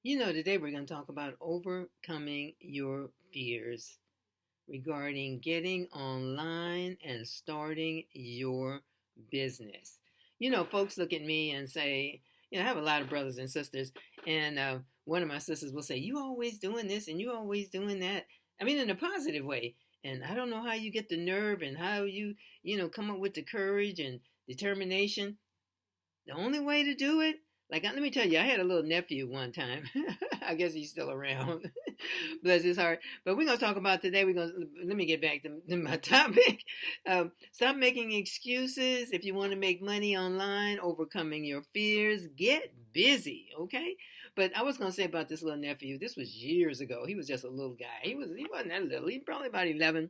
Today we're going to talk about overcoming your fears regarding getting online and starting your business. Folks look at me and say, I have a lot of brothers and sisters, and one of my sisters will say, "You always doing this and you always doing that." I mean, in a positive way. And I don't know how you get the nerve and how come up with the courage and determination. The only way to do it, like, let me tell you, I had a little nephew one time. I guess he's still around. Bless his heart. But we're going to talk about today. Let me get back to my topic. Stop making excuses. If you want to make money online, overcoming your fears, get busy, okay? But I was going to say about this little nephew, this was years ago. He was just a little guy. He wasn't that little. He was probably about 11.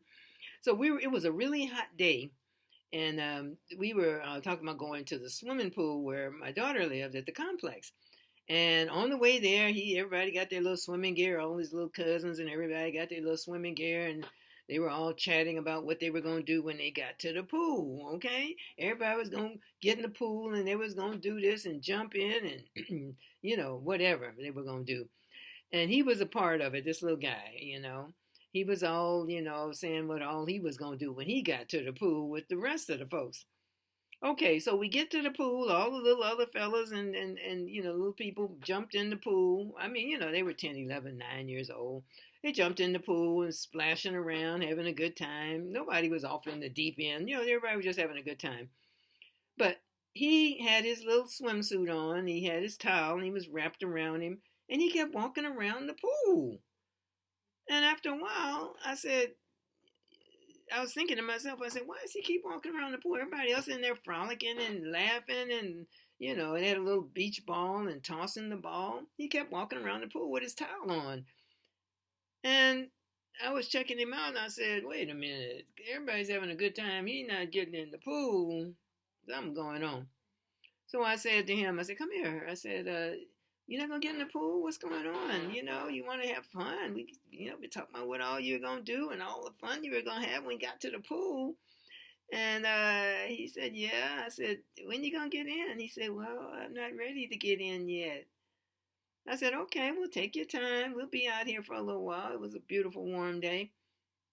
So it was a really hot day, and we were talking about going to the swimming pool where my daughter lived at the complex. And on the way there, everybody got their little swimming gear. All his little cousins and everybody got their little swimming gear, and they were all chatting about what they were going to do when they got to the pool. Okay, everybody was going to get in the pool, and they was going to do this and jump in, and whatever they were going to do. And he was a part of it. This little guy. He was all, saying what all he was going to do when he got to the pool with the rest of the folks. Okay, so we get to the pool. All the little other fellas and little people jumped in the pool. I mean, they were 10, 11, 9 years old. They jumped in the pool and splashing around, having a good time. Nobody was off in the deep end. Everybody was just having a good time. But he had his little swimsuit on. He had his towel, and he was wrapped around him. And he kept walking around the pool. And after a while, I was thinking to myself, I said, why does he keep walking around the pool? Everybody else in there frolicking and laughing and, it had a little beach ball and tossing the ball. He kept walking around the pool with his towel on. And I was checking him out, and I said, wait a minute. Everybody's having a good time. He's not getting in the pool. Something going on. So I said to him, I said, come here. I said, you're not going to get in the pool? What's going on? You want to have fun. We talking about what all you're going to do and all the fun you were going to have when you got to the pool. And he said, yeah. I said, when you going to get in? He said, well, I'm not ready to get in yet. I said, okay, we'll take your time. We'll be out here for a little while. It was a beautiful, warm day.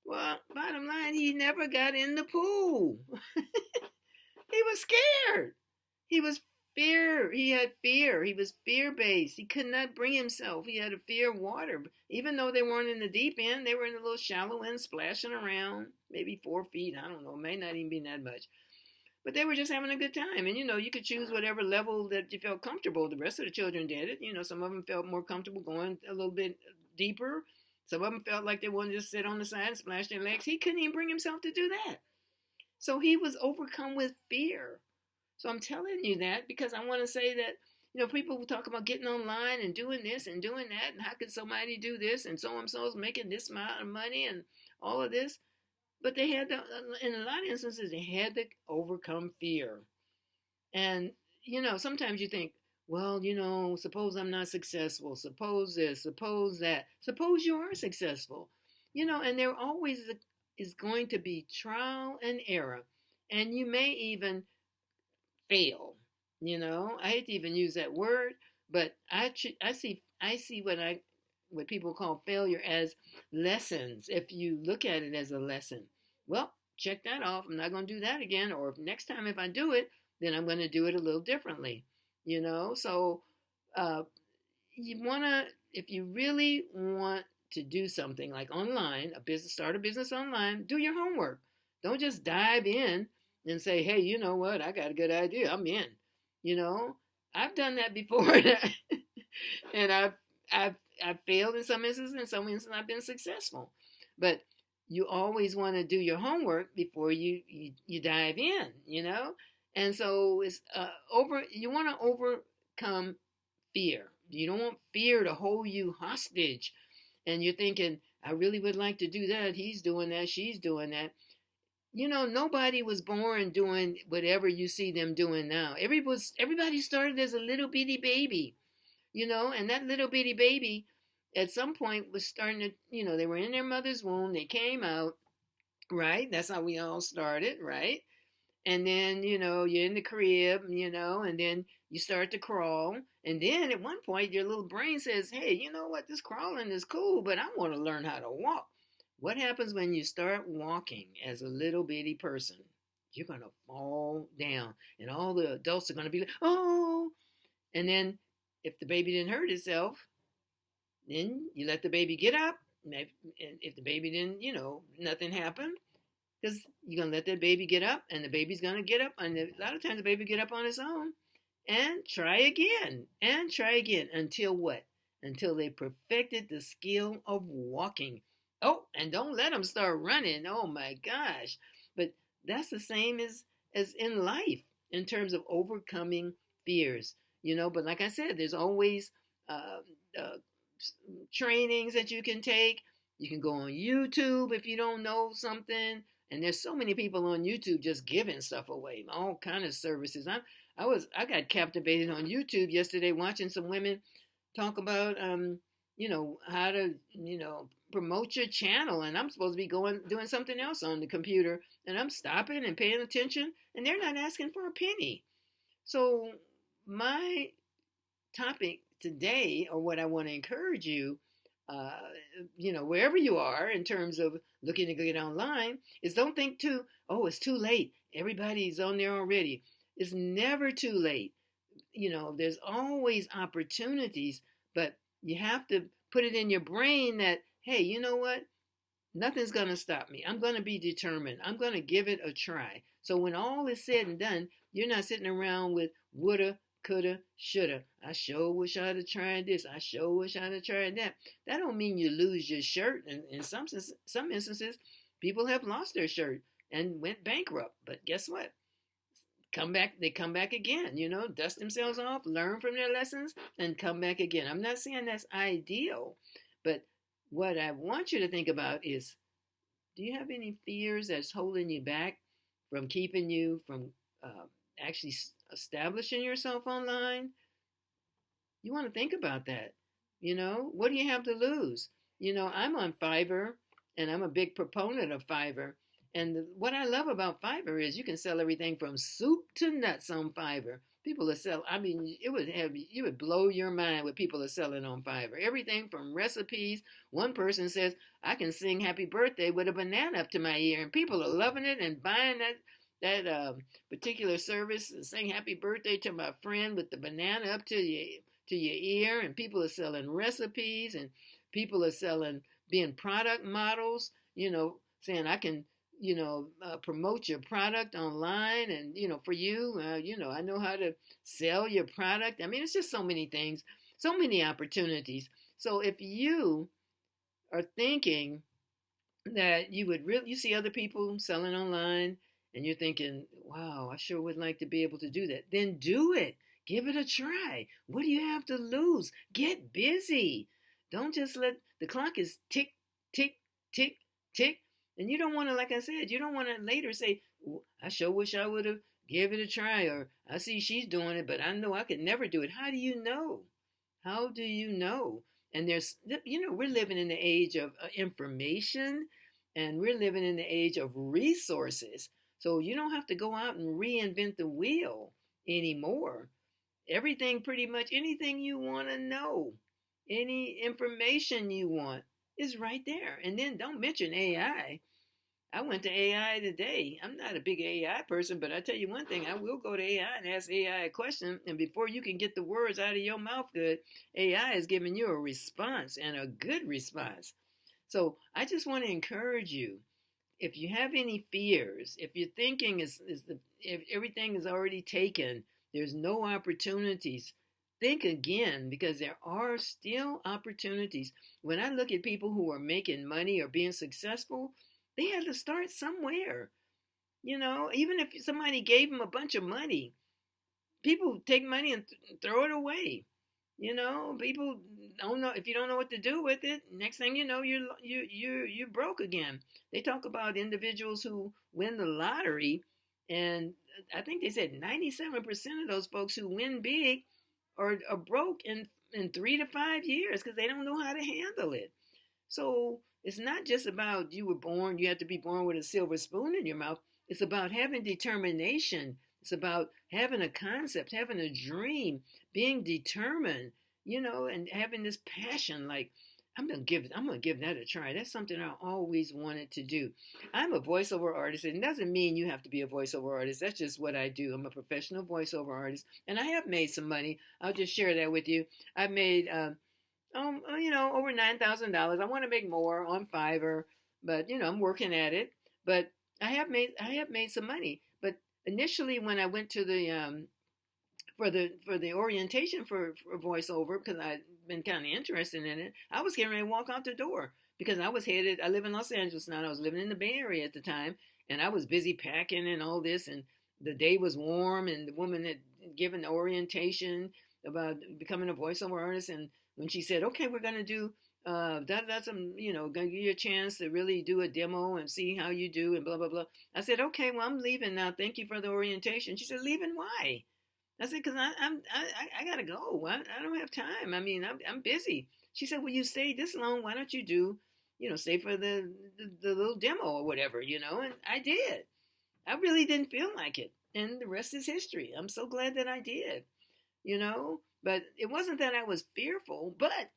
Well, bottom line, he never got in the pool. He was scared. He was fear. He had fear. He was fear-based. He could not bring himself. He had a fear of water. Even though they weren't in the deep end, they were in the little shallow end, splashing around, maybe 4 feet. I don't know. It may not even be that much. But they were just having a good time. And, you could choose whatever level that you felt comfortable. The rest of the children did it. Some of them felt more comfortable going a little bit deeper. Some of them felt like they wanted to just sit on the side and splash their legs. He couldn't even bring himself to do that. So he was overcome with fear. So I'm telling you that because I want to say that, people will talk about getting online and doing this and doing that. And how could somebody do this? And so-and-so's making this amount of money and all of this. But they had to, in a lot of instances, they had to overcome fear. And, sometimes you think, well, suppose I'm not successful. Suppose this, suppose that. Suppose you are successful. And there always is going to be trial and error. And you may even fail. I hate to even use that word, but I see what people call failure as lessons. If you look at it as a lesson, well, check that off. I'm not going to do that again. Or next time if I do it, then I'm going to do it a little differently. So if you really want to do something like online, start a business online, do your homework. Don't just dive in and say, hey, you know what? I got a good idea. I'm in. I've done that before, and I've failed in some instances. In some instances, I've been successful. But you always want to do your homework before you dive in. And so it's you want to overcome fear. You don't want fear to hold you hostage. And you're thinking, I really would like to do that. He's doing that. She's doing that. Nobody was born doing whatever you see them doing now. Everybody started as a little bitty baby, and that little bitty baby at some point was starting to, they were in their mother's womb. They came out, right? That's how we all started, right? And then, you're in the crib, and then you start to crawl, And then at one point, your little brain says, hey, you know what? This crawling is cool, but I want to learn how to walk. What happens when you start walking as a little bitty person? You're going to fall down, and all the adults are going to be like, oh. And then if the baby didn't hurt itself, then you let the baby get up. And if the baby didn't, nothing happened, because you're going to let that baby get up, and the baby's going to get up. And a lot of times the baby get up on its own and try again until what? Until they perfected the skill of walking. Oh, and don't let them start running. Oh my gosh. But that's the same as in life in terms of overcoming fears. But like I said, there's always trainings that you can take. You can go on YouTube if you don't know something. And there's so many people on YouTube just giving stuff away, all kind of services. I got captivated on YouTube yesterday watching some women talk about how to promote your channel, and I'm supposed to be doing something else on the computer, and I'm stopping and paying attention, and they're not asking for a penny. So my topic today, or what I want to encourage you, wherever you are in terms of looking to get online, is don't think it's too late. Everybody's on there already. It's never too late. There's always opportunities, but you have to put it in your brain that, hey, you know what? Nothing's going to stop me. I'm going to be determined. I'm going to give it a try. So when all is said and done, you're not sitting around with woulda, coulda, shoulda. I sure wish I'd have tried this. I sure wish I'd have tried that. That don't mean you lose your shirt. And in some instances, people have lost their shirt and went bankrupt. But guess what? They come back again, dust themselves off, learn from their lessons, and come back again. I'm not saying that's ideal, but what I want you to think about is, do you have any fears that's holding you back from keeping you from actually establishing yourself online? You want to think about that. What do you have to lose? I'm on Fiverr, and I'm a big proponent of Fiverr. And what I love about Fiverr is you can sell everything from soup to nuts on Fiverr. People are selling, you would blow your mind what people are selling on Fiverr. Everything from recipes. One person says, I can sing happy birthday with a banana up to my ear. And people are loving it and buying that particular service. Sing happy birthday to my friend with the banana up to your ear. And people are selling recipes, and people are selling being product models, saying I can promote your product online, and for you, I know how to sell your product. I mean, it's just so many things, so many opportunities. So if you are thinking that you see other people selling online, and you're thinking, wow, I sure would like to be able to do that, then do it. Give it a try. What do you have to lose? Get busy. Don't just let the clock is tick, tick, tick, tick. And you don't want to, like I said, you don't want to later say, I sure wish I would have gave it a try, or I see she's doing it, but I know I could never do it. How do you know? How do you know? And we're living in the age of information, and we're living in the age of resources. So you don't have to go out and reinvent the wheel anymore. Everything, pretty much anything you want to know, any information you want, is right there. And then don't mention AI. I went to AI today. I'm not a big AI person, but I tell you one thing, I will go to AI and ask AI a question, and before you can get the words out of your mouth good, AI is giving you a response, and a good response. So I just want to encourage you, if you have any fears, if you're thinking if everything is already taken, there's no opportunities, think again, because there are still opportunities. When I look at people who are making money or being successful, they had to start somewhere. Even if somebody gave them a bunch of money, people take money and throw it away. People don't know, if you don't know what to do with it, next thing you know, you're broke again. They talk about individuals who win the lottery, and I think they said 97% of those folks who win big are broke in 3 to 5 years because they don't know how to handle it. So it's not just about you have to be born with a silver spoon in your mouth. It's about having determination. It's about having a concept, having a dream, being determined, and having this passion. Like, I'm gonna give that a try. That's something I always wanted to do. I'm a voiceover artist, and it doesn't mean you have to be a voiceover artist. That's just what I do. I'm a professional voiceover artist, and I have made some money. I'll just share that with you. I've made over $9,000. I want to make more on Fiverr, but I'm working at it. But I have made some money. But initially, when I went to the for the orientation for voiceover, because I'd been kind of interested in it, I was getting ready to walk out the door because I was headed. I live in Los Angeles now. I was living in the Bay Area at the time, and I was busy packing and all this. And the day was warm, and the woman had given the orientation about becoming a voiceover artist. And when she said, "Okay, we're gonna do that's gonna give you a chance to really do a demo and see how you do and blah blah blah," I said, "Okay, well, I'm leaving now. Thank you for the orientation." She said, "Leaving? Why?" I said, "Because I gotta go. I don't have time. I mean, I'm busy." She said, "Well, you stayed this long. Why don't you do, stay for the little demo or whatever, And I did. I really didn't feel like it, and the rest is history. I'm so glad that I did, But it wasn't that I was fearful, but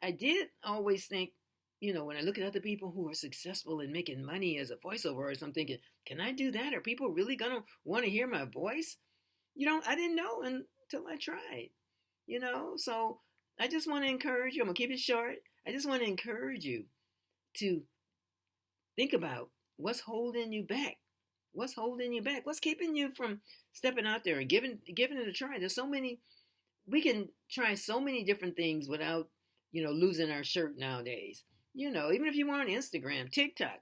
I did always think, when I look at other people who are successful in making money as a voiceover artist, I'm thinking, can I do that? Are people really gonna want to hear my voice? I didn't know until I tried, So I just want to encourage you. I'm going to keep it short. I just want to encourage you to think about what's holding you back. What's holding you back? What's keeping you from stepping out there and giving it a try? There's so many, we can try so many different things without, losing our shirt nowadays. Even if you were on Instagram, TikTok,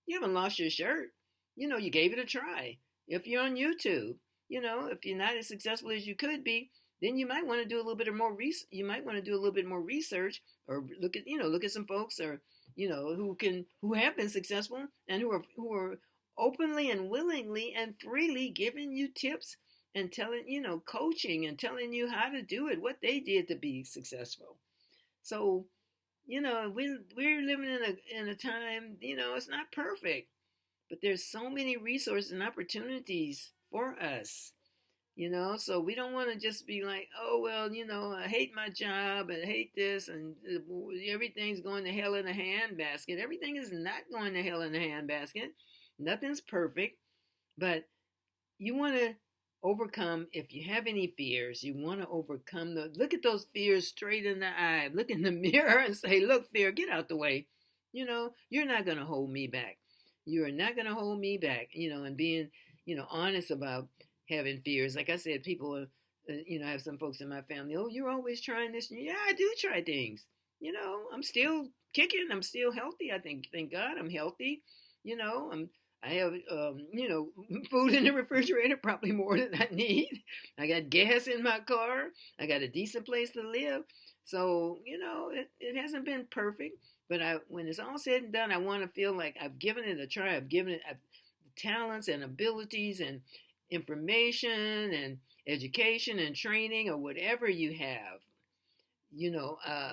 you haven't lost your shirt. You gave it a try. If you're on YouTube, if you're not as successful as you could be, then you might want to do a little bit more you might want to do a little bit more research, or look at some folks, or who have been successful and who are openly and willingly and freely giving you tips and telling, coaching and telling you how to do it, what they did to be successful. So, we're living in a time, it's not perfect, but there's so many resources and opportunities for us, so we don't want to just be like, oh, well, I hate my job and hate this, and everything's going to hell in a handbasket. Everything is not going to hell in a handbasket. Nothing's perfect, but you want to overcome. If you have any fears, you want to overcome look at those fears straight in the eye, look in the mirror and say, look, fear, get out the way. You're not going to hold me back. You are not going to hold me back, and being, honest about having fears. Like I said, people, I have some folks in my family, oh, you're always trying this. Yeah, I do try things. I'm still kicking. I'm still healthy. I think, thank God I'm healthy. I have, food in the refrigerator, probably more than I need. I got gas in my car. I got a decent place to live. So, it hasn't been perfect. But when it's all said and done, I want to feel like I've given it a try. I've given it talents and abilities and information and education and training, or whatever you have.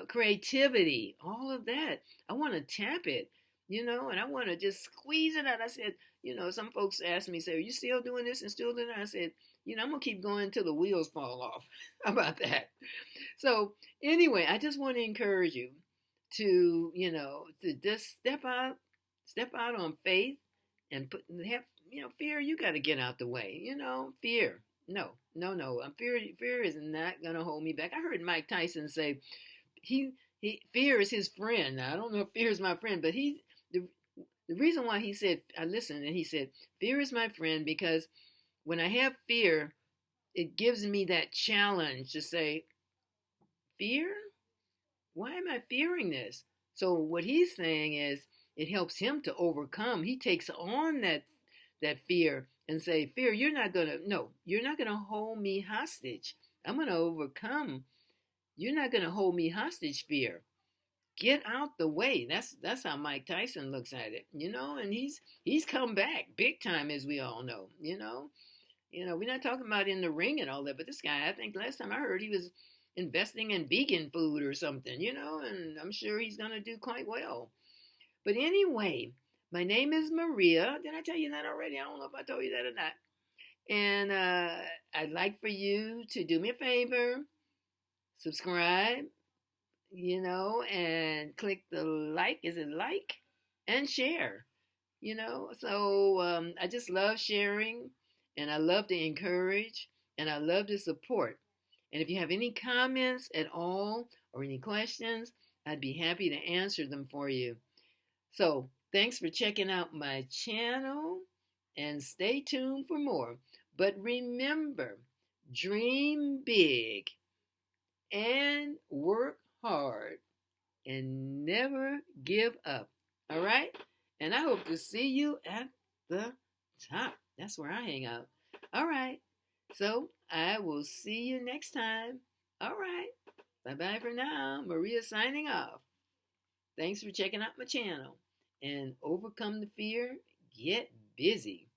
Creativity, all of that. I want to tap it. And I want to just squeeze it out. I said, some folks ask me, say, are you still doing this and still doing that? I said, I'm going to keep going until the wheels fall off. How about that? So anyway, I just want to encourage you to, to just step out on faith and fear, you got to get out the way, fear. No. Fear is not going to hold me back. I heard Mike Tyson say, fear is his friend. Now, I don't know if fear is my friend, but the reason why he said, I listened, and he said, fear is my friend because when I have fear, it gives me that challenge to say, fear? Why am I fearing this? So what he's saying is it helps him to overcome. He takes on that fear and say, fear, you're not going to hold me hostage. I'm going to overcome. You're not going to hold me hostage, fear. Get out the way. That's how Mike Tyson looks at it, and he's come back big time, as we all know, we're not talking about in the ring and all that, but this guy, I think last time I heard, he was investing in vegan food or something, and I'm sure he's going to do quite well. But anyway, my name is Maria. Did I tell you that already? I don't know if I told you that or not. And I'd like for you to do me a favor, subscribe, and click the like. Is it like? And share, So I just love sharing, and I love to encourage, and I love to support. And if you have any comments at all or any questions, I'd be happy to answer them for you. So thanks for checking out my channel, and stay tuned for more. But remember, dream big and work hard and never give up. All right? And I hope to see you at the top. That's where I hang out. All right. So I will see you next time. All right. Bye bye for now. Maria signing off. Thanks for checking out my channel. And overcome the fear. Get busy.